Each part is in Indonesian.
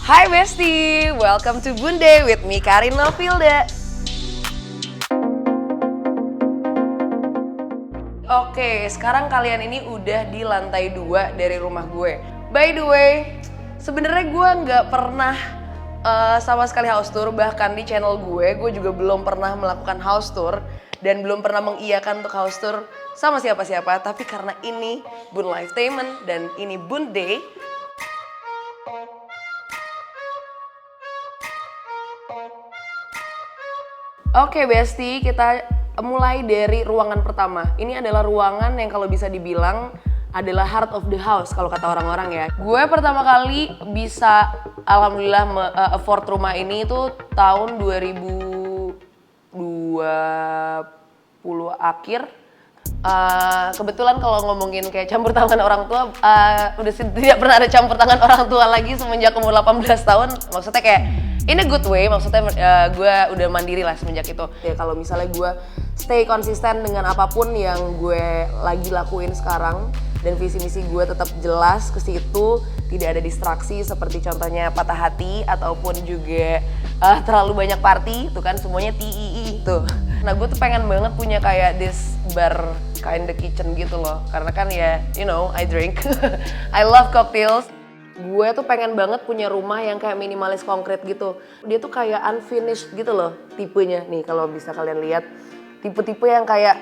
Hai Besti, welcome to Bunde with me Karin Novilda. Oke, sekarang kalian ini udah di lantai 2 dari rumah gue. By the way, sebenarnya gue nggak pernah sama sekali house tour. Bahkan di channel gue juga belum pernah melakukan house tour dan belum pernah mengiyakan untuk house tour sama siapa-siapa. Tapi karena ini Bun Lifetainment dan ini Bun Day, oke Besti, kita mulai dari ruangan pertama. Ini adalah ruangan yang kalau bisa dibilang adalah heart of the house kalau kata orang-orang ya. Gue pertama kali bisa alhamdulillah afford rumah ini itu tahun 2020 akhir. Kebetulan kalau ngomongin kayak campur tangan orang tua, udah tidak pernah ada campur tangan orang tua lagi semenjak umur 18 tahun. Maksudnya kayak in a good way, maksudnya gue udah mandiri lah semenjak itu. Ya kalau misalnya gue stay konsisten dengan apapun yang gue lagi lakuin sekarang dan visi misi gue tetap jelas ke situ, tidak ada distraksi seperti contohnya patah hati ataupun juga terlalu banyak party, itu kan semuanya TII tuh. Nah gue tuh pengen banget punya kayak this bar kind of kitchen gitu loh, karena kan ya you know I drink, I love cocktails. Gue tuh pengen banget punya rumah yang kayak minimalis konkret gitu. Dia tuh kayak unfinished gitu loh tipenya. Nih kalau bisa kalian lihat, tipe-tipe yang kayak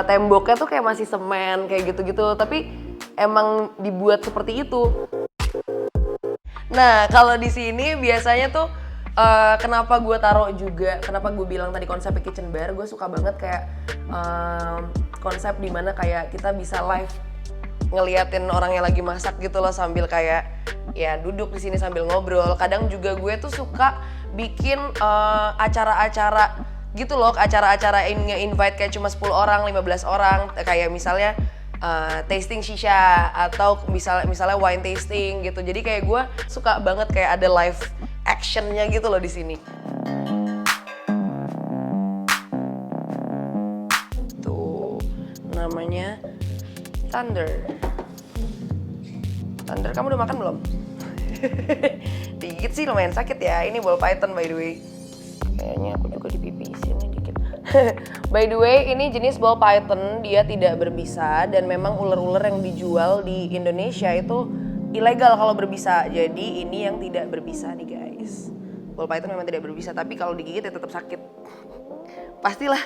temboknya tuh kayak masih semen kayak gitu-gitu. Tapi emang dibuat seperti itu. Nah kalau di sini biasanya tuh kenapa gue taruh juga, kenapa gue bilang tadi konsepnya kitchen bar, gue suka banget kayak konsep dimana kayak kita bisa live ngeliatin orang yang lagi masak gitu loh sambil kayak ya duduk di sini sambil ngobrol. Kadang juga gue tuh suka bikin acara-acara gitu loh, acara-acara nge-invite kayak cuma 10 orang, 15 orang, kayak misalnya tasting shisha atau misalnya wine tasting gitu. Jadi kayak gue suka banget kayak ada live actionnya gitu loh di sini. Tuh namanya Thunder. Thunder, kamu udah makan belum? Dikit sih lumayan sakit ya. Ini ball python by the way. Kayaknya aku juga dipipisin nih dikit. By the way, ini jenis ball python, dia tidak berbisa dan memang ular-ular yang dijual di Indonesia itu ilegal kalau berbisa. Jadi ini yang tidak berbisa nih guys. Ball python memang tidak berbisa, tapi kalau digigit ya tetap sakit. Pastilah.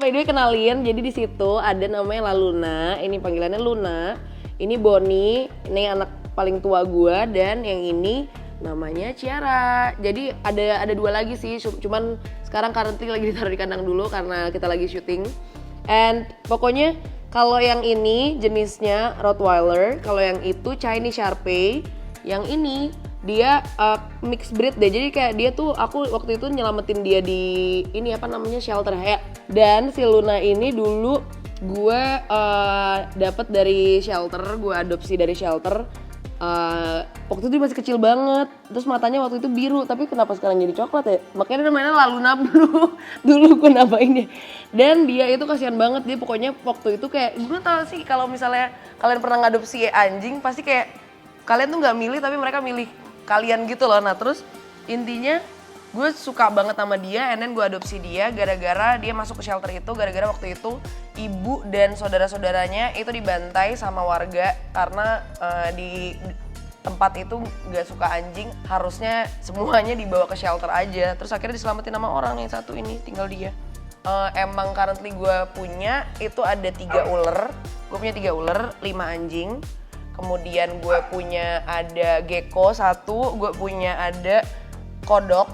By the way kenalin, jadi di situ ada namanya Laluna, ini panggilannya Luna, ini Bonnie, ini anak paling tua gue, dan yang ini namanya Ciara. Jadi ada dua lagi sih, cuman sekarang currently lagi ditaruh di kandang dulu karena kita lagi syuting. And pokoknya kalau yang ini jenisnya Rottweiler, kalau yang itu Chinese Shar-Pei, yang ini dia mixed breed deh. Jadi kayak dia tuh, aku waktu itu nyelamatin dia di ini apa namanya shelter ya. Dan si Luna ini dulu gue dapet dari shelter, gue adopsi dari shelter. Waktu itu dia masih kecil banget, terus matanya waktu itu biru, tapi kenapa sekarang jadi coklat ya? Makanya namanya Laluna Blue. Dulu gue namainnya. Dan dia itu kasihan banget, dia pokoknya waktu itu kayak, gue tau sih kalau misalnya kalian pernah ngadopsi anjing, pasti kayak kalian tuh nggak milih tapi mereka milih kalian gitu loh. Nah terus intinya gue suka banget sama dia, and then gue adopsi dia gara-gara dia masuk ke shelter itu, gara-gara waktu itu ibu dan saudara-saudaranya itu dibantai sama warga karena di tempat itu gak suka anjing, harusnya semuanya dibawa ke shelter aja. Terus akhirnya diselamatin sama orang yang satu ini, tinggal dia. Emang currently gue punya itu ada 3 ular, gue punya 3 ular, 5 anjing. Kemudian gue punya ada gecko 1, gue punya ada kodok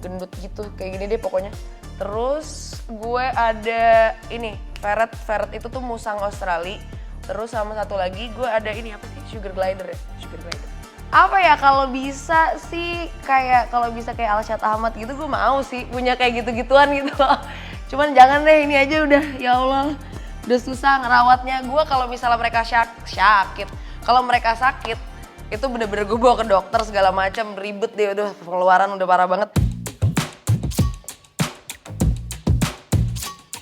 gendut gitu, kayak gini deh pokoknya. Terus gue ada ini, ferret itu tuh musang Australia. Terus sama satu lagi gue ada ini apa sih, sugar glider ya, sugar glider. Apa ya kalau bisa sih kayak Alshad Ahmad gitu, gue mau sih punya kayak gitu-gituan gitu loh. Cuman jangan deh, ini aja udah, ya Allah. Udah susah ngerawatnya. Gue kalau misalnya mereka sakit, kalau mereka sakit itu bener-bener gue bawa ke dokter segala macam, ribet deh, udah pengeluaran udah parah banget.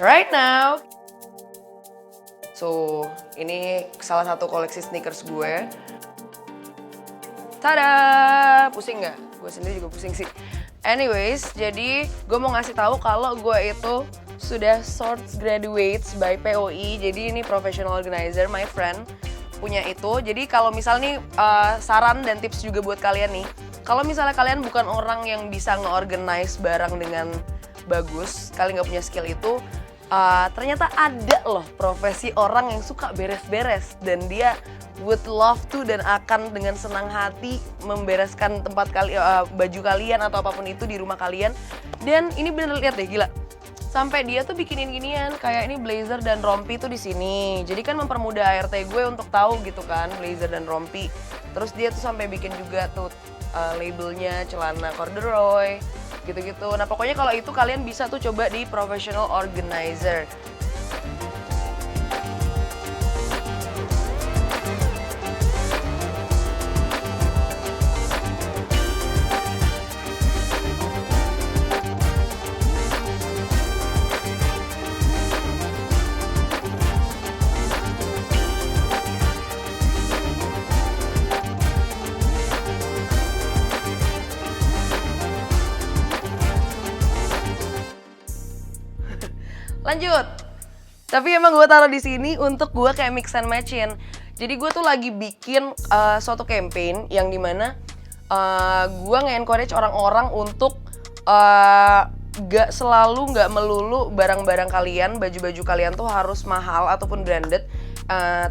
Right now. So, ini salah satu koleksi sneakers gue. Tada! Pusing nggak? Gue sendiri juga pusing sih. Anyways, jadi gue mau ngasih tahu kalau gue itu sudah Shorts Graduates by POI. Jadi ini professional organizer, my friend punya itu. Jadi kalau misalnya nih saran dan tips juga buat kalian nih. Kalau misalnya kalian bukan orang yang bisa nge-organize barang dengan bagus, kalian nggak punya skill itu, ternyata ada loh profesi orang yang suka beres-beres dan dia would love to dan akan dengan senang hati membereskan tempat baju kalian atau apapun itu di rumah kalian. Dan ini bener, lihat deh, gila. Sampai dia tuh bikinin ginian, kayak ini blazer dan rompi tuh di sini. Jadi kan mempermudah ART gue untuk tahu gitu kan, blazer dan rompi. Terus dia tuh sampai bikin juga tuh labelnya celana corduroy gitu-gitu. Nah pokoknya kalau itu kalian bisa tuh coba di professional organizer. Lanjut. Tapi emang gue taruh di sini untuk gue kayak mix and match-in. Jadi gue tuh lagi bikin suatu campaign yang dimana gue nge-encourage orang-orang untuk gak melulu barang-barang kalian, baju-baju kalian tuh harus mahal ataupun branded.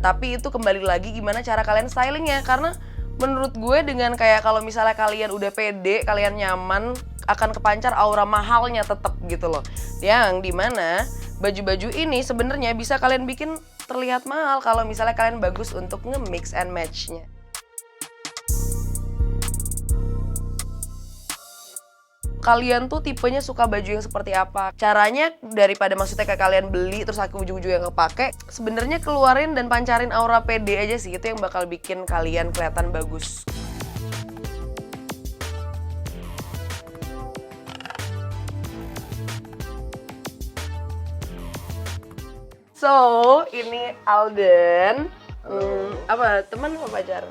Tapi itu kembali lagi gimana cara kalian stylingnya. Karena menurut gue dengan kayak kalau misalnya kalian udah pede, kalian nyaman, akan kepancar aura mahalnya tetap gitu loh. Yang dimana baju-baju ini sebenarnya bisa kalian bikin terlihat mahal kalau misalnya kalian bagus untuk nge-mix and match-nya. Kalian tuh tipenya suka baju yang seperti apa? Caranya daripada maksudnya kayak kalian beli terus aku ujung-ujungnya nggak pakai, sebenarnya keluarin dan pancarin aura pede aja sih, itu yang bakal bikin kalian kelihatan bagus. So, ini Alden. Apa, teman apa pacar?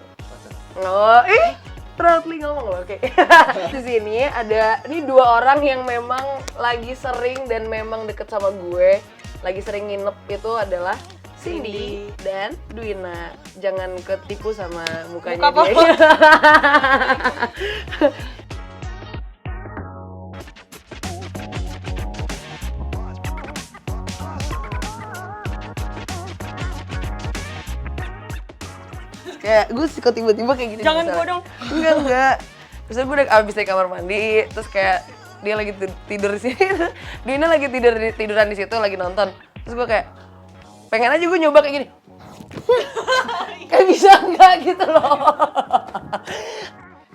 Oh, proudly ngomong loh, oke. Di sini ada ini dua orang yang memang lagi sering dan memang deket sama gue, lagi sering nginep, itu adalah Cindy dan Dwina. Jangan ketipu sama mukanya dia. Kayak gue suka tiba-tiba kayak gini. Jangan gue dong. Enggak. Terus gue udah abis dari kamar mandi, terus kayak dia lagi tidur di sini. Dina lagi tiduran di situ lagi nonton. Terus gue kayak pengen aja gue nyoba kayak gini. Kayak bisa enggak gitu loh.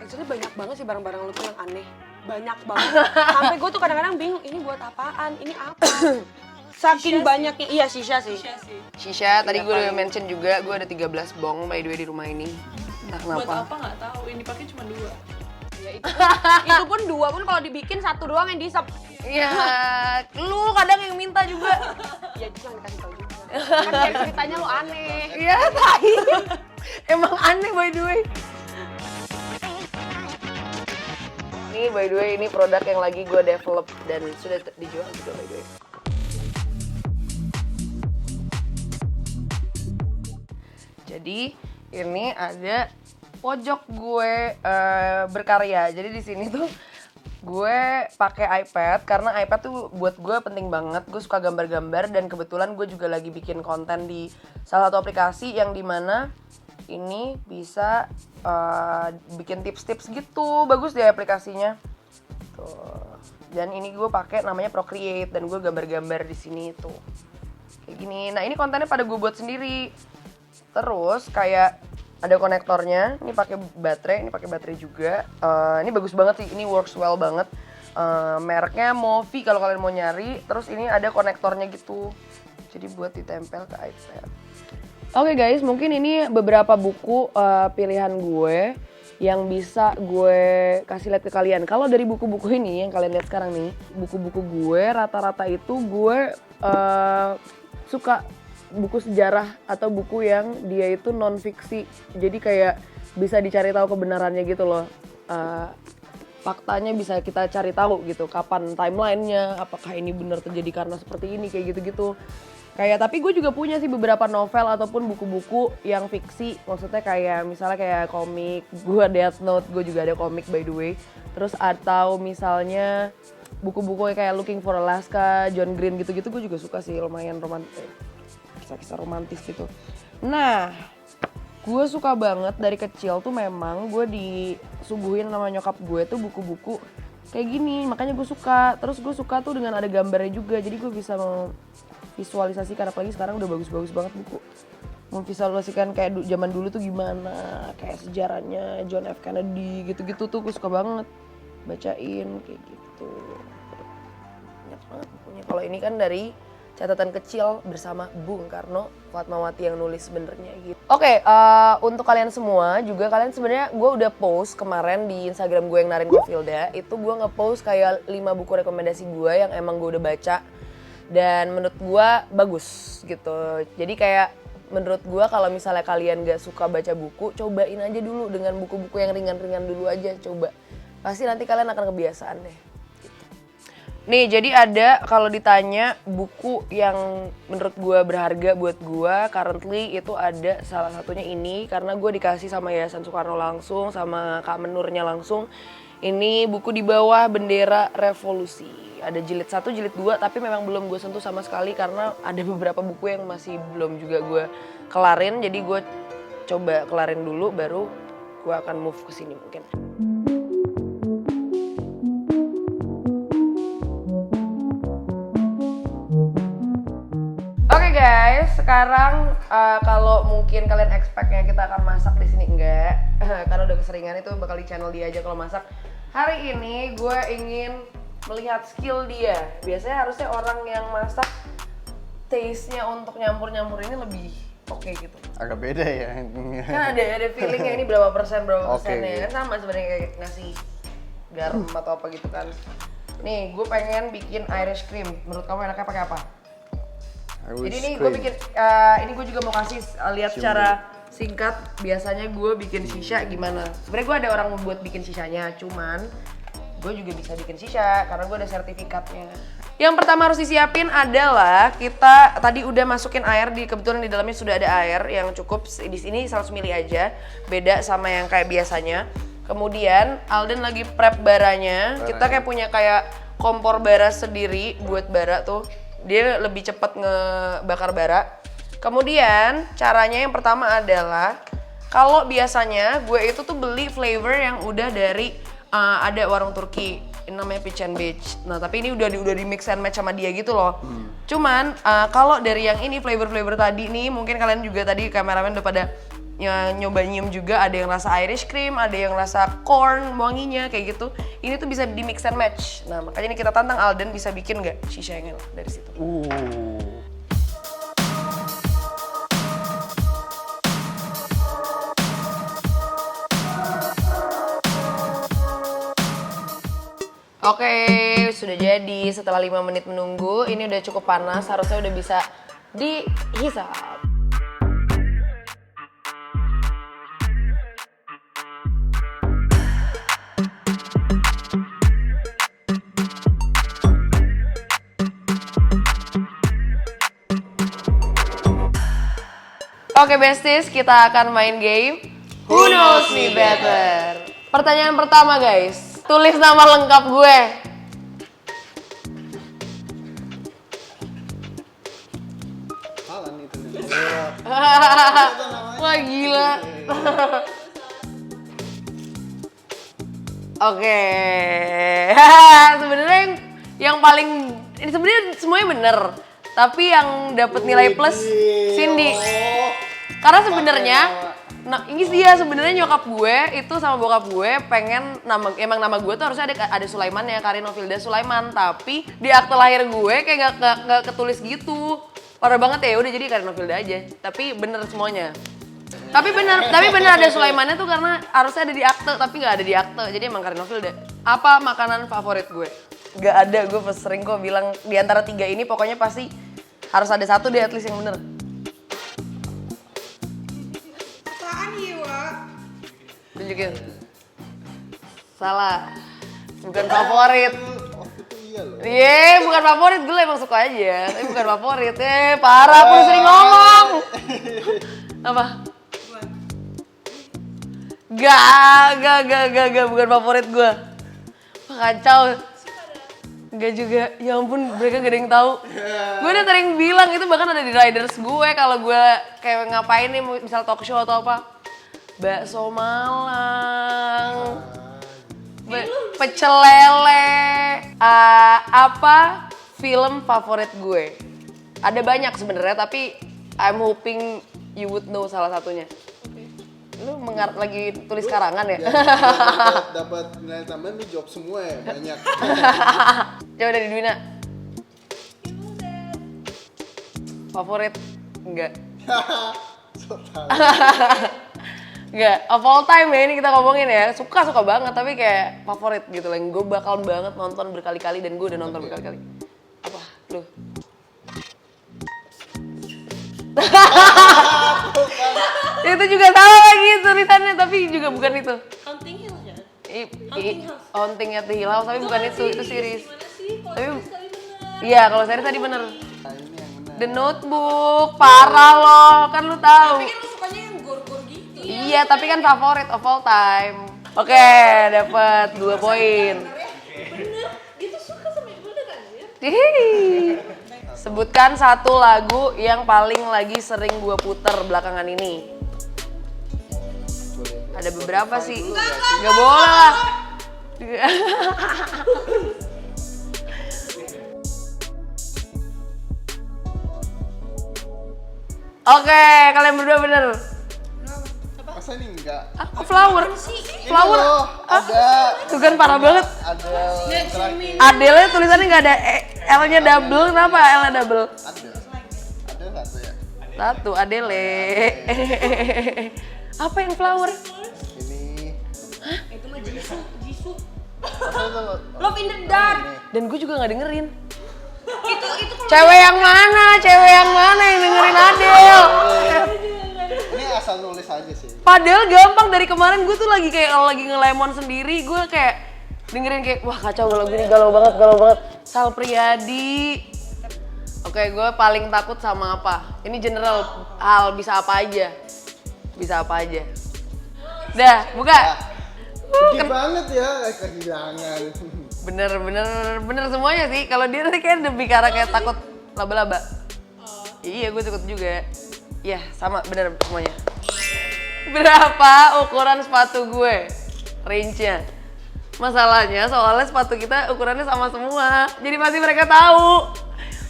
Actually banyak banget sih barang-barang lu tuh yang aneh. Banyak banget. Sampai gue tuh kadang-kadang bingung, ini buat apaan? Ini apa? Saking banyaknya. Iya, Shisha sih. Shisha, tadi gue udah mention juga, gue ada 13 bong by the way di rumah ini. Entah kenapa. Buat apa nggak tahu, yang dipakai cuma 2. Ya, itu pun 2 pun kalau dibikin 1 doang yang diisap. Iya, lu kadang yang minta juga. Ya itu jangan dikasih tau juga. Kan kayak ceritanya lu aneh. Iya, tai. Emang aneh by the way. Ini by the way, ini produk yang lagi gue develop dan sudah dijual juga by the way. Jadi ini ada pojok gue berkarya. Jadi di sini tuh gue pakai iPad karena iPad tuh buat gue penting banget. Gue suka gambar-gambar dan kebetulan gue juga lagi bikin konten di salah satu aplikasi yang dimana ini bisa bikin tips-tips gitu. Bagus deh aplikasinya. Tuh. Dan ini gue pakai namanya Procreate dan gue gambar-gambar di sini tuh. Kayak gini. Nah, ini kontennya pada gue buat sendiri. Terus kayak ada konektornya, ini pakai baterai juga. Ini bagus banget sih, ini works well banget. Mereknya Movi kalau kalian mau nyari. Terus ini ada konektornya gitu, jadi buat ditempel ke iPad. Oke guys, mungkin ini beberapa buku pilihan gue yang bisa gue kasih lihat ke kalian. Kalau dari buku-buku ini yang kalian lihat sekarang nih, buku-buku gue rata-rata itu gue suka buku sejarah atau buku yang dia itu non fiksi. Jadi kayak bisa dicari tahu kebenarannya gitu loh. Faktanya bisa kita cari tahu gitu, kapan timelinenya, apakah ini benar terjadi karena seperti ini, kayak gitu-gitu. Kayak tapi gue juga punya sih beberapa novel ataupun buku-buku yang fiksi, maksudnya kayak misalnya kayak komik, gue Death Note, gue juga ada komik by the way. Terus atau misalnya buku-buku kayak Looking for Alaska, John Green gitu-gitu gue juga suka sih, lumayan romantis, kisah-kisah romantis gitu. Nah, gue suka banget dari kecil tuh memang gue disuguhin sama nyokap gue tuh buku-buku kayak gini, makanya gue suka. Terus gue suka tuh dengan ada gambarnya juga, jadi gue bisa memvisualisasikan, apalagi sekarang udah bagus-bagus banget buku. Memvisualisasikan kayak zaman dulu tuh gimana, kayak sejarahnya John F. Kennedy gitu-gitu tuh gue suka banget bacain kayak gitu. Banyak banget bukunya. Kalau ini kan dari catatan kecil bersama Bung Karno Fatmawati yang nulis sebenarnya gitu. Oke, untuk kalian semua juga, kalian sebenarnya gue udah post kemarin di Instagram gue yang Narin Kofilda, itu gue nge-post kayak 5 buku rekomendasi gue yang emang gue udah baca dan menurut gue bagus gitu. Jadi kayak menurut gue kalau misalnya kalian gak suka baca buku, cobain aja dulu dengan buku-buku yang ringan-ringan dulu aja, coba. Pasti nanti kalian akan kebiasaan deh. Nih, jadi ada kalau ditanya buku yang menurut gue berharga buat gue currently itu ada salah satunya ini, karena gue dikasih sama Yayasan Soekarno langsung, sama Kak Menurnya langsung. Ini buku Di Bawah Bendera Revolusi. Ada jilid 1, jilid 2, tapi memang belum gue sentuh sama sekali karena ada beberapa buku yang masih belum juga gue kelarin. Jadi gue coba kelarin dulu baru gue akan move ke sini mungkin. Guys, sekarang kalau mungkin kalian expect-nya kita akan masak di sini, enggak, karena udah keseringan itu bakal di channel dia aja kalau masak. Hari ini gue ingin melihat skill dia. Biasanya harusnya orang yang masak taste-nya untuk nyampur-nyampur ini lebih oke gitu. Agak beda ya. Kan ada feelingnya ini berapa persennya, Okay. kan sama sebenarnya kayak ngasih garam atau apa gitu kan. Nih, gue pengen bikin Irish cream. Menurut kamu enaknya pakai apa? Jadi ini gue bikin, ini gue juga mau kasih lihat cara singkat. Biasanya gue bikin shisha gimana. Sebenarnya gue ada orang buat bikin shishanya, cuman gue juga bisa bikin shisha karena gue ada sertifikatnya. Yang pertama harus disiapin adalah kita tadi udah masukin air, kebetulan di dalamnya sudah ada air yang cukup. Di sini 100 ml aja, beda sama yang kayak biasanya. Kemudian Alden lagi prep baranya. Kita kayak punya kayak kompor bara sendiri buat bara tuh. Dia lebih cepat ngebakar bara. Kemudian caranya yang pertama adalah kalau biasanya gue itu tuh beli flavor yang udah dari ada warung Turki, ini namanya Peach and Beach. Nah tapi ini udah di mix and match sama dia gitu loh. Cuman kalau dari yang ini flavor tadi nih, mungkin kalian juga tadi kameramen udah pada nyoba nyium juga, ada yang rasa Irish cream, ada yang rasa corn wanginya kayak gitu. Ini tuh bisa di mix and match. Nah makanya ini kita tantang Alden bisa bikin nggak shisha yang enak dari situ. Oke, sudah jadi. Setelah 5 menit menunggu, ini udah cukup panas, harusnya udah bisa dihisap. Oke besties, kita akan main game Who Knows Me Better. Pertanyaan pertama guys, tulis nama lengkap gue. Alan itu. Wah gila. Oke. Sebenarnya yang paling ini sebenarnya semuanya bener, tapi yang dapat nilai plus Cindy. Karena sebenarnya ini dia sebenarnya nyokap gue itu sama bokap gue pengen emang nama gue tuh harusnya ada Sulaiman ya, Karin Novilda Sulaiman, tapi di akte lahir gue kayak nggak ketulis gitu. Parah banget ya, udah jadi Karin Novilda aja. Tapi bener semuanya. Tapi bener ada Sulaimannya tuh karena harusnya ada di akte tapi nggak ada di akte. Jadi emang Karin Novilda. Apa makanan favorit gue? Gak ada, gue sering kok bilang di antara 3 ini pokoknya pasti harus ada satu deh at least yang bener. Tunjukin. Salah. Bukan favorit. Oh itu iya loh. Iya, bukan favorit, gue emang suka aja, tapi bukan favorit. Parah, aku udah sering ngomong. Apa? Gak, bukan favorit gue. Wah, kacau. Gak juga, ya ampun mereka gak ada yang tahu. Gue udah sering bilang, itu bahkan ada di riders gue kalau gue kayak ngapain nih, misal talk show atau apa. Bakso Malang. Pecel lele. Apa film favorit gue? Ada banyak sebenarnya, tapi I'm hoping you would know salah satunya. Lu lagi tulis karangan ya? Dapat nilai tambahan lu jawab semua ya, banyak. Coba dari Dwina. Favorit? Enggak. So tahu. Enggak, of all time ya ini kita ngomongin ya. Suka banget, tapi kayak favorit gitu lah. Gue bakal banget nonton berkali-kali dan gue udah nonton berkali-kali. Apa? Lu? Itu juga salah lagi tulisannya, tapi juga bukan itu. Hunting Hill ya? Haunting at the Hill House, tapi bukan itu series. Gimana sih? Kalau Tapi sekali bener. iya, kalau series tadi bener. Nah ini yang benar. The Notebook, parah loh, kan lu tahu. Tapi kan lu sukanya yang gor-gor gitu. Iya, tapi kan favorit of all time. Oke, dapat 2 poin. Bener, dia tuh suka sama yang bener kan ya? Hihihi. Sebutkan satu lagu yang paling lagi sering gue puter belakangan ini. Ada beberapa sih. Gak boleh lah. Oke, kalian berdua bener. Masa ini enggak? Flower. Ini Flower. loh, ada. Tuh kan parah banget. Ada yang terakhir. Adele tulisannya nggak ada L-nya double. Kenapa L-nya double? Ada. Ada nggak tuh ya? Satu, Adele. Apa yang flower? Ini. Itu mah Jisoo. Masa itu lo? Love in the Dark. Dan gue juga nggak dengerin. Itu kalau Cewek yang mana? Cewek yang mana yang dengerin Adele? Ini asal nulis aja sih. Padahal gampang, dari kemarin gue tuh lagi kayak lagi ngelemon sendiri. Gue kayak dengerin kayak wah kacau lagu ini, galau banget. Sal Priadi. Oke, gue paling takut sama apa? Ini general, hal bisa apa aja. Dah, buka. Sedih banget ya, kehilangan. Bener semuanya sih. Kalau dia tadi kayak lebih ke arah kayak takut laba-laba. Iya, gue takut juga. Iya, sama bener semuanya. Berapa ukuran sepatu gue? Range-nya. Masalahnya soalnya sepatu kita ukurannya sama semua. Jadi pasti mereka tahu.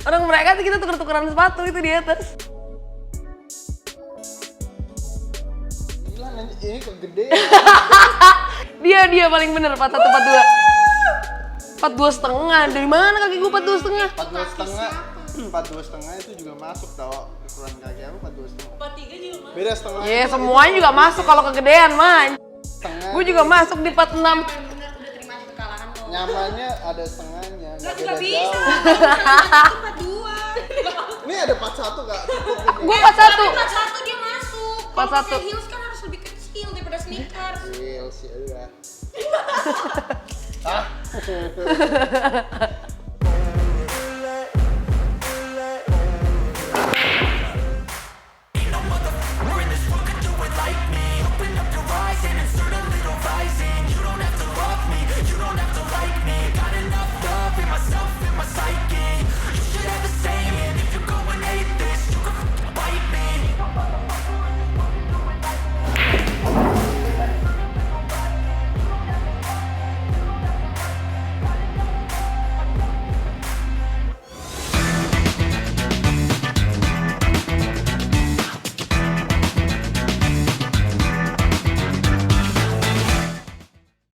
Orang mereka sih kita tuker-tukeran sepatu itu di atas. Gila, ini kegedean. Dia paling bener 41, 42 setengah. Dari mana kaki gue 42 setengah? 42 setengah itu juga masuk tau. Ukuran kaki aku 42 setengah. 43 juga mah. Beda setengah. Iya, semuanya juga masuk kalau kegedean mah. Setengah. Gue juga masuk di 46. Bener udah terima aja kekalahan lo. Nyamannya ada setengahnya. Nggak beda Gak bisa. jauh. 42. Ini ada 41 kak. Cukup ini. Gue 41. Tapi 41 dia masuk. 41. Kalau pakai heels kan harus lebih kecil daripada sneakers. Real sih udah. Hah?